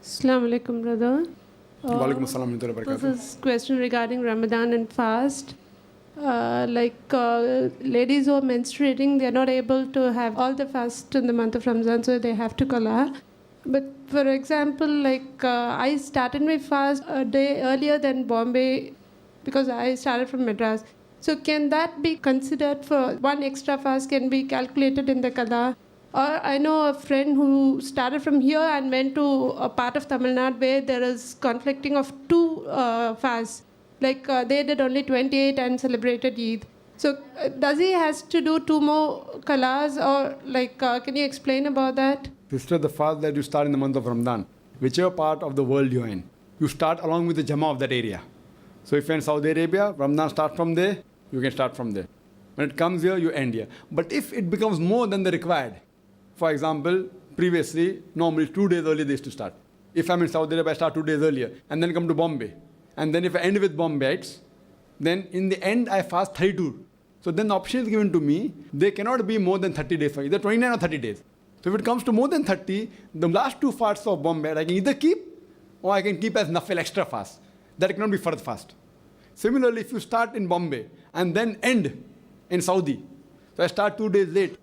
Assalamu alaikum, brother. Walaikum assalam wa rahmatullahi wa This barakatuh. is question regarding Ramadan and fast. Ladies who are menstruating, they are not able to have all the fast in the month of Ramadan, so they have to qala. But for example, I started my fast a day earlier than Bombay because I started from Madras. So can that be considered for one extra fast can be calculated in the qada? Or I know a friend who started from here and went to a part of Tamil Nadu where there is conflicting of two fasts. They did only 28 and celebrated Eid. So does he has to do two more kalas or can you explain about that? Sister, the fast that you start in the month of Ramadan, whichever part of the world you're in, you start along with the Jama of that area. So if you're in Saudi Arabia, Ramadan start from there, you can start from there. When it comes here, you end here. But if it becomes more than the required, for example, previously, normally 2 days earlier they used to start. If I'm in Saudi Arabia, I start 2 days earlier and then come to Bombay. And then if I end with Bombayites, then in the end I fast 32. So then the option is given to me, they cannot be more than 30 days, either 29 or 30 days. So if it comes to more than 30, the last 2 fasts of Bombay, I can either keep or I can keep as nafil extra fast. That cannot be fard fast. Similarly, if you start in Bombay and then end in Saudi, so I start 2 days late,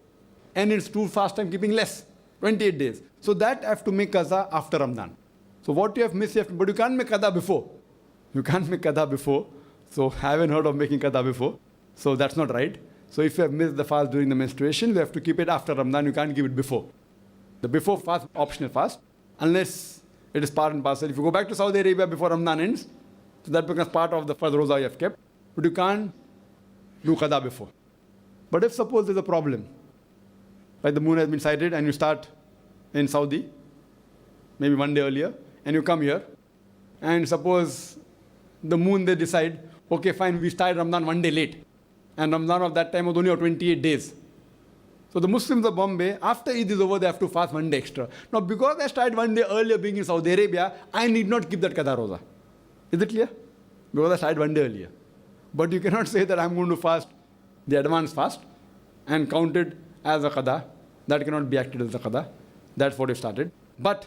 and it's 2 fast I'm keeping less, 28 days. So that I have to make qaza after Ramadan. So what you have missed, but you can't make qaza before. You can't make qada before. So I haven't heard of making qada before. So that's not right. So if you have missed the fast during the menstruation, you have to keep it after Ramadan. You can't keep it before. The before fast, optional fast, unless it is part and parcel. If you go back to Saudi Arabia before Ramadan ends, so that becomes part of the fard roza you have kept. But you can't do qada before. But if suppose there's a problem, like the moon has been sighted and you start in Saudi, maybe 1 day earlier, and you come here, and suppose the moon, they decide, okay, fine, we started Ramadan 1 day late. And Ramadan of that time was only 28 days. So the Muslims of Bombay, after Eid is over, they have to fast 1 day extra. Now, because I started 1 day earlier being in Saudi Arabia, I need not keep that qada roza. Is it clear? Because I started 1 day earlier. But you cannot say that I'm going to fast the advanced fast and count it as a qada. That cannot be acted as a qada. That's what you started. But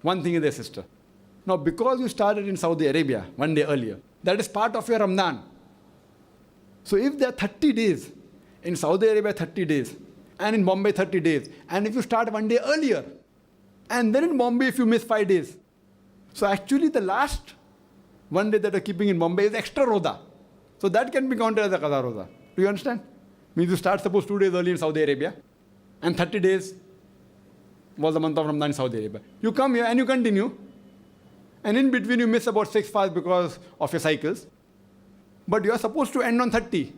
one thing is there, sister. Now, because you started in Saudi Arabia 1 day earlier, that is part of your Ramadan. So if there are 30 days, in Saudi Arabia 30 days, and in Bombay 30 days, and if you start 1 day earlier, and then in Bombay if you miss 5 days, so actually the last 1 day that you're keeping in Bombay is extra roza. So that can be counted as a qada roza. Do you understand? Means you start suppose 2 days early in Saudi Arabia, and 30 days was the month of Ramadan in Saudi Arabia. You come here and you continue, and in between you miss about 6 fasts because of your cycles. But you are supposed to end on 30.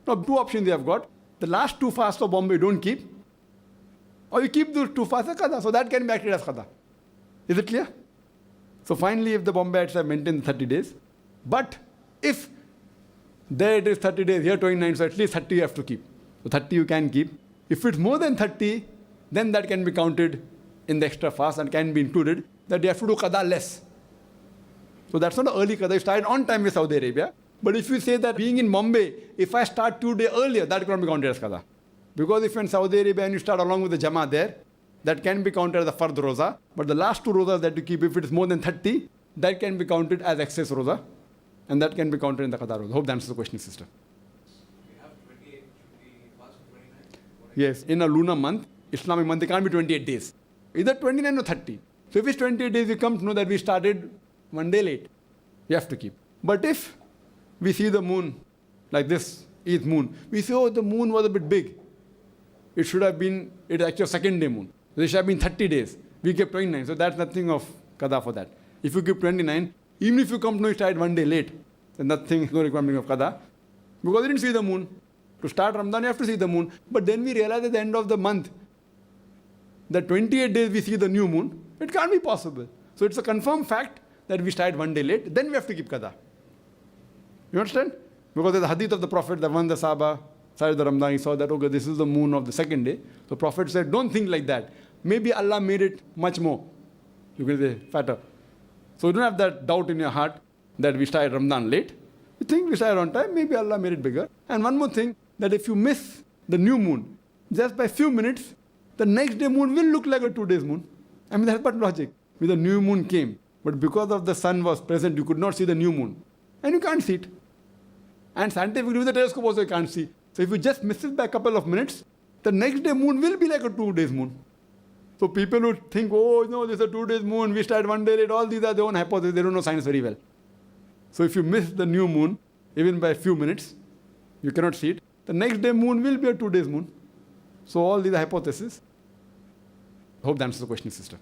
Now 2 options you have got. The last 2 fasts of Bombay you don't keep. Or you keep those 2 fasts as qada. So that can be acted as qada. Is it clear? So finally if the Bombayites have maintained 30 days. But if there it is 30 days, here 29, so at least 30 you have to keep. So 30 you can keep. If it's more than 30, then that can be counted in the extra fast and can be included that you have to do qada less. So that's not an early qada. You started on time with Saudi Arabia. But if you say that being in Bombay, if I start 2 days earlier, that cannot be counted as qada. Because if you're in Saudi Arabia and you start along with the Jama there, that can be counted as a fard roza. But the last 2 rozas that you keep, if it is more than 30, that can be counted as excess roza. And that can be counted in the qada roza. Hope that answers the question, sister. We have 28, should we fast 29? Yes, in a lunar month, Islamic month, it can't be 28 days. Either 29 or 30. So if it's 28 days, we come to know that we started 1 day late. You have to keep. But if we see the moon, like this, Eid moon, we say, oh, the moon was a bit big. It should have been, it's actually a 2nd day moon. It should have been 30 days. We kept 29, so that's nothing of qada for that. If you keep 29, even if you come to know you started 1 day late, then nothing, no requirement of qada. Because you didn't see the moon. To start Ramadan, you have to see the moon. But then we realize at the end of the month, that 28 days we see the new moon. It can't be possible. So it's a confirmed fact that we started 1 day late. Then we have to keep qada. You understand? Because there's a hadith of the Prophet that when the Sahaba started the Ramadan, he saw that, okay, this is the moon of the 2nd day. So Prophet said, don't think like that. Maybe Allah made it much more. You can say fatter. So you don't have that doubt in your heart that we started Ramadan late. You think we started on time, maybe Allah made it bigger. And one more thing, that if you miss the new moon, just by few minutes, the next day moon will look like a 2 days moon. I mean, that's but logic. with the new moon came. But because of the sun was present, you could not see the new moon. And you can't see it. And scientifically with the telescope also you can't see. So if you just miss it by a couple of minutes, the next day moon will be like a 2 days moon. So people who think, oh, no, this is a 2 days moon, we start 1 day late, all these are their own hypotheses, they don't know science very well. So if you miss the new moon, even by a few minutes, you cannot see it. The next day moon will be a 2 days moon. So all these are hypotheses. Hope that answers the question, sister.